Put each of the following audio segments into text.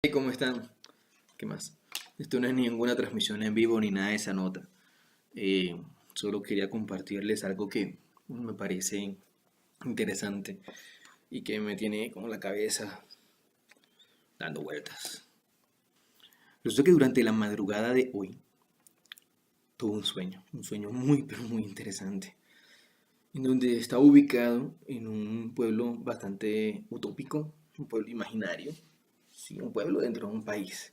Hey, ¿cómo están? ¿Qué más? Esto no es ninguna transmisión en vivo ni nada de esa nota. Eh, Solo quería compartirles algo que me parece interesante y que me tiene como la cabeza dando vueltas. Resulta que durante la madrugada de hoy tuve un sueño muy pero muy interesante, en donde estaba ubicado en un pueblo bastante utópico, un pueblo imaginario, sí, un pueblo dentro de un país.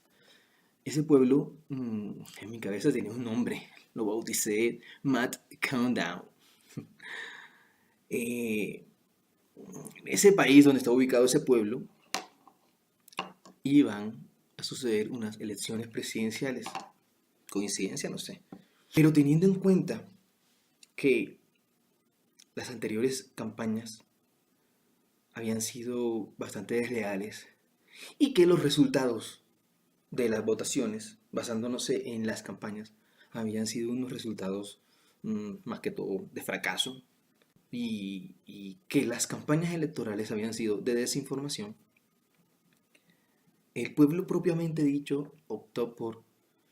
Ese pueblo en mi cabeza tenía un nombre. Lo bauticé Matt Countdown. En ese país donde está ubicado ese pueblo iban a suceder unas elecciones presidenciales. Coincidencia, no sé. Pero teniendo en cuenta que las anteriores campañas habían sido bastante desleales y que los resultados de las votaciones, basándonos en las campañas, habían sido unos resultados más que todo de fracaso, y que las campañas electorales habían sido de desinformación, el pueblo propiamente dicho optó por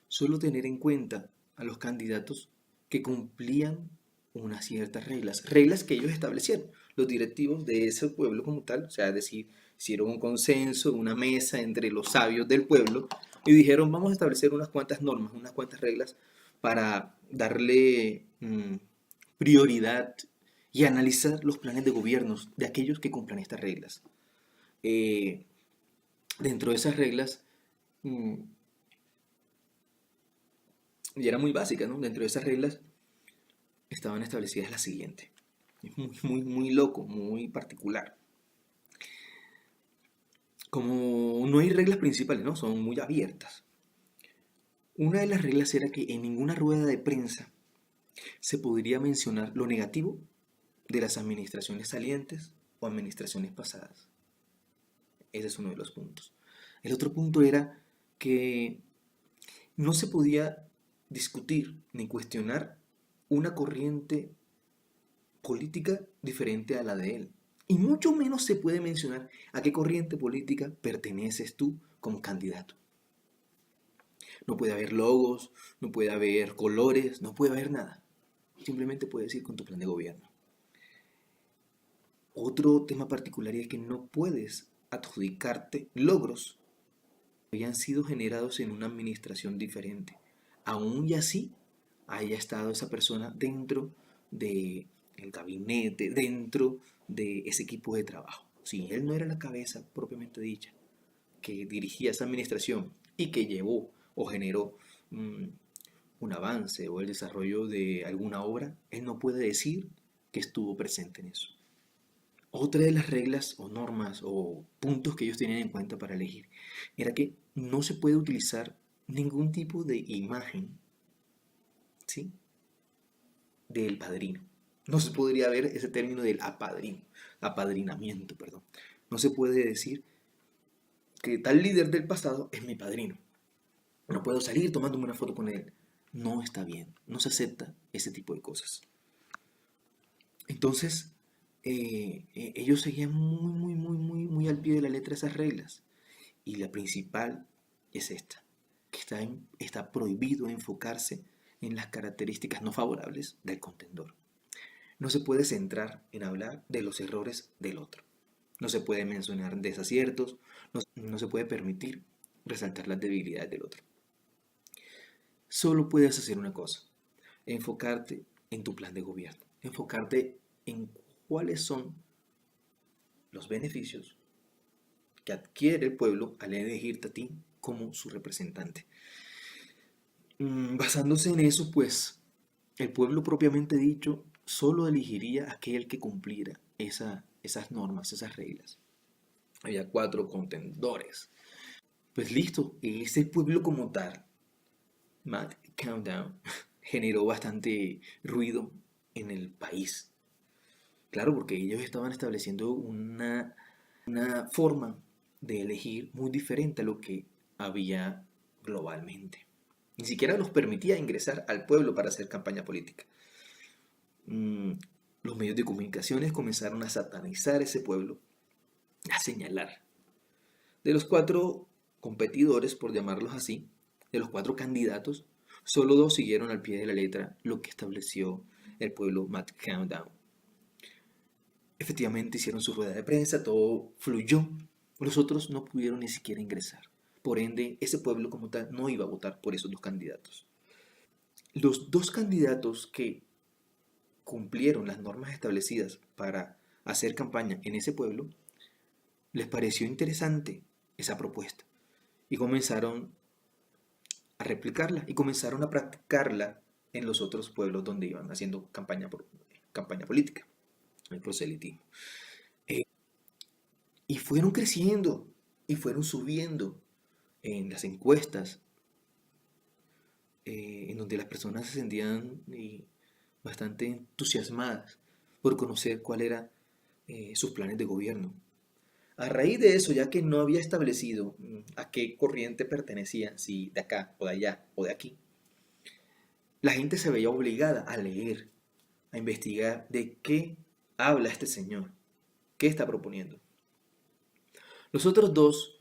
solo tener en cuenta a los candidatos que cumplían unas ciertas reglas, reglas que ellos establecieron, los directivos de ese pueblo como tal, o sea, es decir, hicieron un consenso, una mesa entre los sabios del pueblo y dijeron, vamos a establecer unas cuantas normas, unas cuantas reglas para darle prioridad y analizar los planes de gobiernos de aquellos que cumplan estas reglas. Eh, Dentro de esas reglas, mm, y era muy básica, ¿no? Dentro de esas reglas estaban establecidas las siguientes. Es muy loco, muy particular. Como no hay reglas principales, ¿no? Son muy abiertas. Una de las reglas era que en ninguna rueda de prensa se podría mencionar lo negativo de las administraciones salientes o administraciones pasadas. Ese es uno de los puntos. El otro punto era que no se podía discutir ni cuestionar una corriente política diferente a la de él. Y mucho menos se puede mencionar a qué corriente política perteneces tú como candidato. No puede haber logos, no puede haber colores, no puede haber nada. Simplemente puedes ir con tu plan de gobierno. Otro tema particular es que no puedes adjudicarte logros que hayan sido generados en una administración diferente. Aún y así haya estado esa persona dentro del gabinete, dentro de ese equipo de trabajo. Si él no era la cabeza propiamente dicha, que dirigía esa administración y que llevó o generó mm, un avance o el desarrollo de alguna obra, él no puede decir que estuvo presente en eso. Otra de las reglas o normas o puntos que ellos tenían en cuenta para elegir era que no se puede utilizar ningún tipo de imagen, ¿sí?, del padrino. No se podría ver ese término del apadrinamiento, perdón. No se puede decir que tal líder del pasado es mi padrino. No puedo salir tomándome una foto con él. No está bien, no se acepta ese tipo de cosas. Entonces, ellos seguían muy al pie de la letra esas reglas. Y la principal es esta, que está prohibido enfocarse en las características no favorables del contendor. No se puede centrar en hablar de los errores del otro. No se puede mencionar desaciertos, no se puede permitir resaltar las debilidades del otro. Solo puedes hacer una cosa, enfocarte en tu plan de gobierno, enfocarte en cuáles son los beneficios que adquiere el pueblo al elegirte a ti como su representante. Basándose en eso, pues, el pueblo propiamente dicho solo elegiría a aquel que cumpliera esas normas, esas reglas. Había cuatro contendores. Pues listo, ese pueblo como tal, Mad Countdown, generó bastante ruido en el país. Claro, porque ellos estaban estableciendo una forma de elegir muy diferente a lo que había globalmente. Ni siquiera los permitía ingresar al pueblo para hacer campaña política. Mm, los medios de comunicaciones comenzaron a satanizar ese pueblo, a señalar. De los cuatro competidores, por llamarlos así, de los 4 candidatos, solo 2 siguieron al pie de la letra lo que estableció el pueblo Matt Countdown. Efectivamente hicieron su rueda de prensa, todo fluyó. Los otros no pudieron ni siquiera ingresar. Por ende, ese pueblo como tal no iba a votar por esos 2 candidatos. Los 2 candidatos que cumplieron las normas establecidas para hacer campaña en ese pueblo, les pareció interesante esa propuesta y comenzaron a replicarla y comenzaron a practicarla en los otros pueblos donde iban haciendo campaña política, el proselitismo. Y fueron creciendo y fueron subiendo en las encuestas, en donde las personas se sentían bastante entusiasmadas por conocer cuáles eran sus planes de gobierno. A raíz de eso, ya que no había establecido a qué corriente pertenecía, si de acá o de allá o de aquí, la gente se veía obligada a leer, a investigar de qué habla este señor, qué está proponiendo. Los otros 2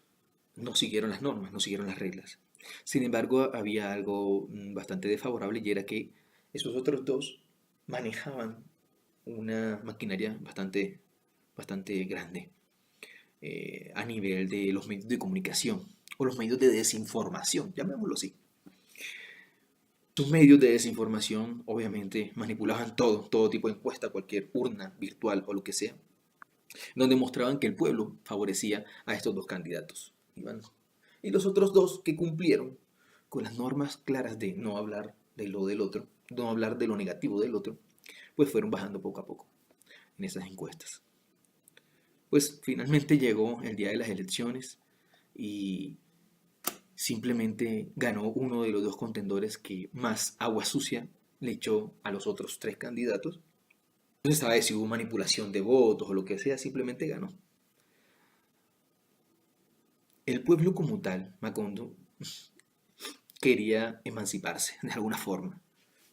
no siguieron las normas, no siguieron las reglas. Sin embargo, había algo bastante desfavorable y era que esos otros 2 manejaban una maquinaria bastante grande a nivel de los medios de comunicación o los medios de desinformación, llamémoslo así. Sus medios de desinformación obviamente manipulaban todo tipo de encuesta, cualquier urna virtual o lo que sea, donde mostraban que el pueblo favorecía a estos 2 candidatos. Y los otros 2 que cumplieron con las normas claras de no hablar de lo del otro, no hablar de lo negativo del otro, pues fueron bajando poco a poco en esas encuestas. Pues finalmente llegó el día de las elecciones y simplemente ganó uno de los 2 contendores que más agua sucia le echó a los otros 3 candidatos. No se sabe si hubo manipulación de votos o lo que sea, simplemente ganó. El pueblo como tal, Macondo, quería emanciparse de alguna forma.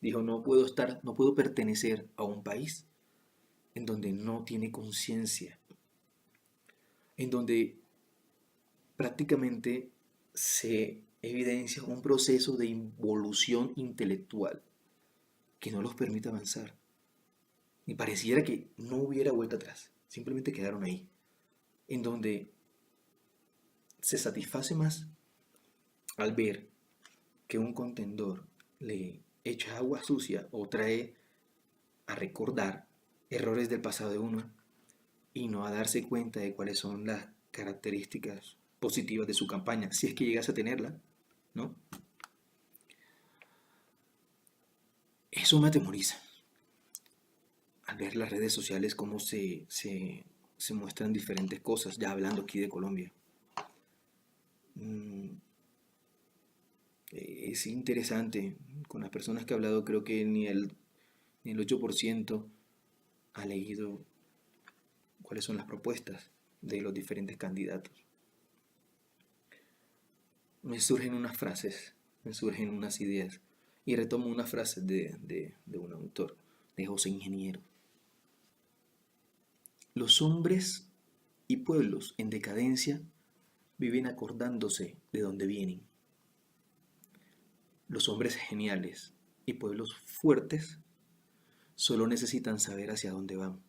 Dijo, no puedo pertenecer a un país en donde no tiene conciencia, en donde prácticamente se evidencia un proceso de involución intelectual que no los permite avanzar. Y pareciera que no hubiera vuelta atrás, simplemente quedaron ahí, en donde se satisface más al ver que un contendor le echa agua sucia o trae a recordar errores del pasado de uno y no a darse cuenta de cuáles son las características positivas de su campaña, si es que llegas a tenerla, ¿no? Eso me atemoriza. Al ver las redes sociales cómo se muestran diferentes cosas, ya hablando aquí de Colombia. Es interesante, con las personas que he hablado creo que ni el 8% ha leído cuáles son las propuestas de los diferentes candidatos. Me surgen unas frases, me surgen unas ideas y retomo una frase de un autor, de José Ingeniero. Los hombres y pueblos en decadencia viven acordándose de dónde vienen. Los hombres geniales y pueblos fuertes solo necesitan saber hacia dónde van.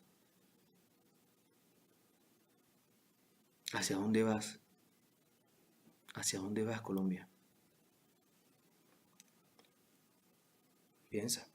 ¿Hacia dónde vas? ¿Hacia dónde vas, Colombia? Piensa.